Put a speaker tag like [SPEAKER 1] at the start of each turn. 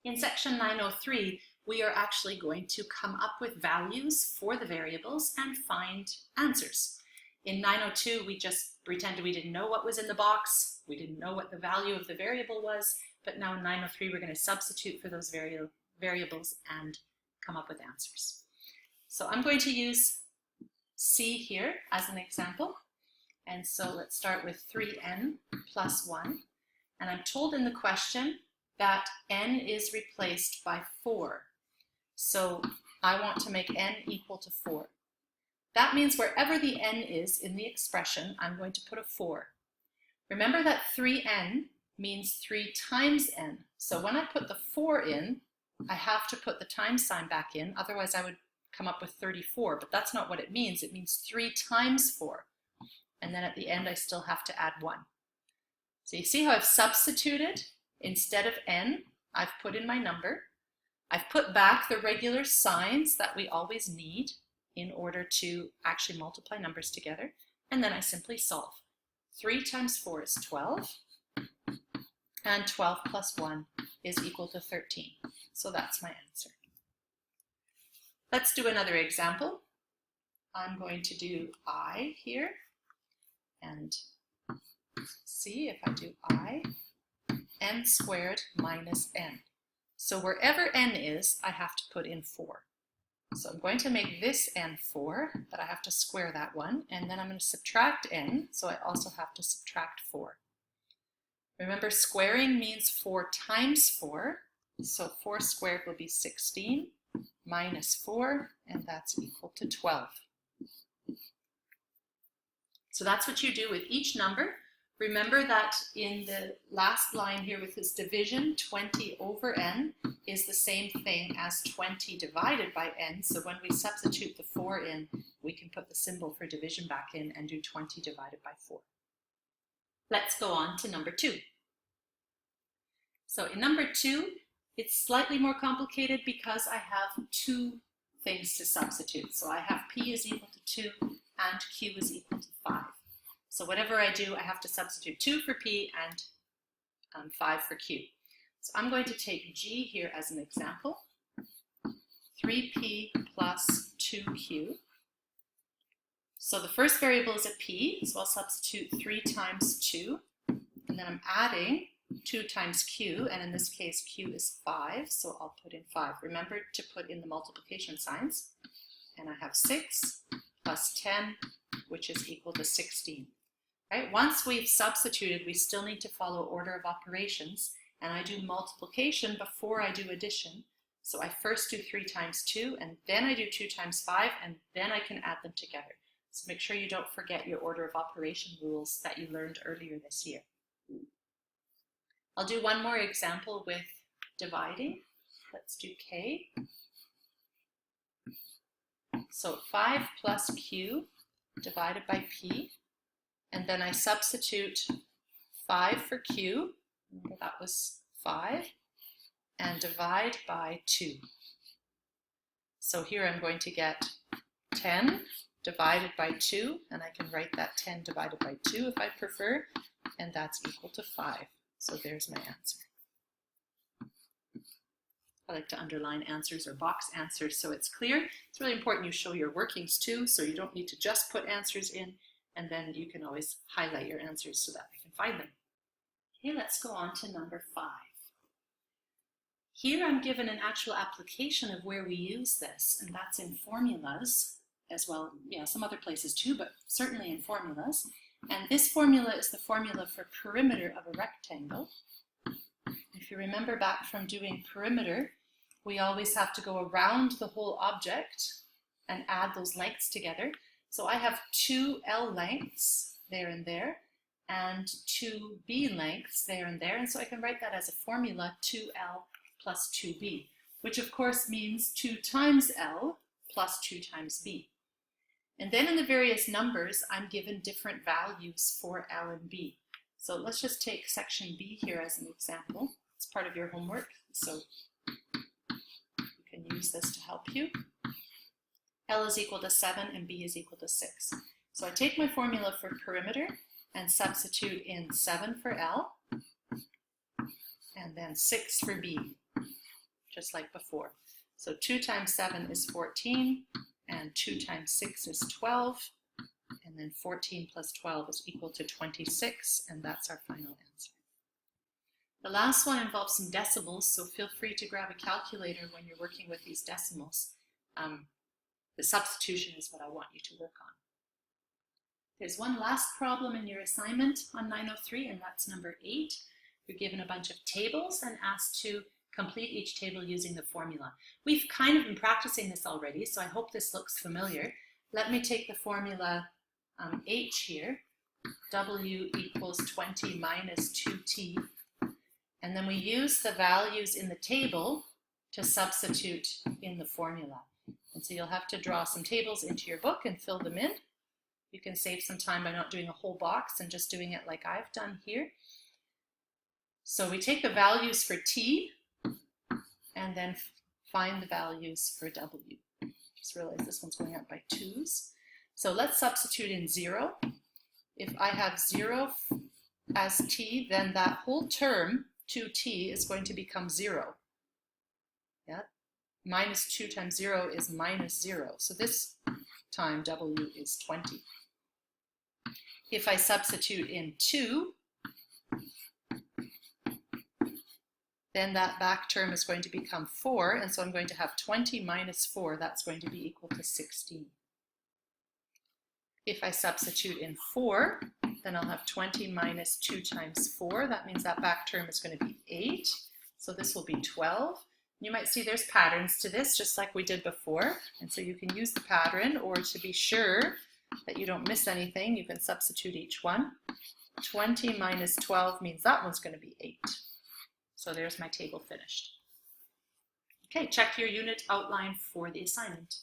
[SPEAKER 1] In section 903, we are actually going to come up with values for the variables and find answers. In 902, we just pretended we didn't know what was in the box. We didn't know what the value of the variable was, but now in 903, we're going to substitute for those variables and come up with answers. So I'm going to use C here as an example. And so let's start with 3n plus 1. And I'm told in the question that n is replaced by 4. So I want to make n equal to 4. That means wherever the n is in the expression, I'm going to put a 4. Remember that 3n means 3 times n. So when I put the 4 in, I have to put the times sign back in, otherwise I would come up with 34, but that's not what it means. It means 3 times 4. And then at the end, I still have to add 1. So you see how I've substituted? Instead of n, I've put in my number. I've put back the regular signs that we always need in order to actually multiply numbers together. And then I simply solve. 3 times 4 is 12. And 12 plus 1 is equal to 13. So that's my answer. Let's do another example. I'm going to do I here. And see if I do I, n squared minus n. So wherever n is, I have to put in 4. So I'm going to make this n 4, but I have to square that one, and then I'm going to subtract n, so I also have to subtract 4. Remember, squaring means 4 times 4, so 4 squared will be 16, minus 4, and that's equal to 12. So that's what you do with each number. Remember that in the last line here with this division, 20 over n is the same thing as 20 divided by n. So when we substitute the 4 in, we can put the symbol for division back in and do 20 divided by 4. Let's go on to number 2. So in number 2, it's slightly more complicated because I have 2 things to substitute. So I have p is equal to 2 and q is equal to 5. So whatever I do, I have to substitute 2 for p and 5 for q. So I'm going to take g here as an example. 3p plus 2q. So the first variable is a p, so I'll substitute 3 times 2. And then I'm adding 2 times q, and in this case q is 5, so I'll put in 5. Remember to put in the multiplication signs. And I have 6 plus 10, which is equal to 16. Right? Once we've substituted, we still need to follow order of operations, and I do multiplication before I do addition. So I first do 3 times 2, and then I do 2 times 5, and then I can add them together. So make sure you don't forget your order of operation rules that you learned earlier this year. I'll do one more example with dividing. Let's do k. So 5 plus q divided by p. And then I substitute 5 for q, remember that was 5, and divide by 2. So here I'm going to get 10 divided by 2, and I can write that 10 divided by 2 if I prefer, and that's equal to 5. So there's my answer. I like to underline answers or box answers so it's clear. It's really important you show your workings too, so you don't need to just put answers in, and then you can always highlight your answers so that I can find them. Okay, let's go on to number 5. Here I'm given an actual application of where we use this, and that's in formulas as well. Yeah, some other places too, but certainly in formulas. And this formula is the formula for perimeter of a rectangle. If you remember back from doing perimeter, we always have to go around the whole object and add those lengths together. So I have 2 L lengths there and there, and 2 B lengths there and there, and so I can write that as a formula 2L plus 2B, which of course means 2 times L plus 2 times B. And then in the various numbers, I'm given different values for L and B. So let's just take section B here as an example. It's part of your homework, so you can use this to help you. L is equal to 7 and B is equal to 6. So I take my formula for perimeter and substitute in 7 for L and then 6 for B. just like before. So 2 times 7 is 14, and 2 times 6 is 12, and then 14 plus 12 is equal to 26, and that's our final answer. The last one involves some decimals, so feel free to grab a calculator when you're working with these decimals. The substitution is what I want you to work on. There's one last problem in your assignment on 903, and that's number 8. You're given a bunch of tables and asked to complete each table using the formula. We've kind of been practicing this already, so I hope this looks familiar. Let me take the formula H here. W equals 20 minus 2t. And then we use the values in the table to substitute in the formula. And so you'll have to draw some tables into your book and fill them in. You can save some time by not doing a whole box and just doing it like I've done here. So we take the values for t and then find the values for w. Just realize this one's going up by 2's. So let's substitute in 0. If I have 0 as t, then that whole term, 2t, is going to become 0. Yeah? Minus 2 times 0 is minus 0. So this time w is 20. If I substitute in 2, then that back term is going to become 4, and so I'm going to have 20 minus 4, that's going to be equal to 16. If I substitute in 4, then I'll have 20 minus 2 times 4, that means that back term is going to be 8, so this will be 12. You might see there's patterns to this, just like we did before, and so you can use the pattern, or to be sure that you don't miss anything, you can substitute each one. 20 minus 12 means that one's going to be 8. So there's my table finished. Okay, check your unit outline for the assignment.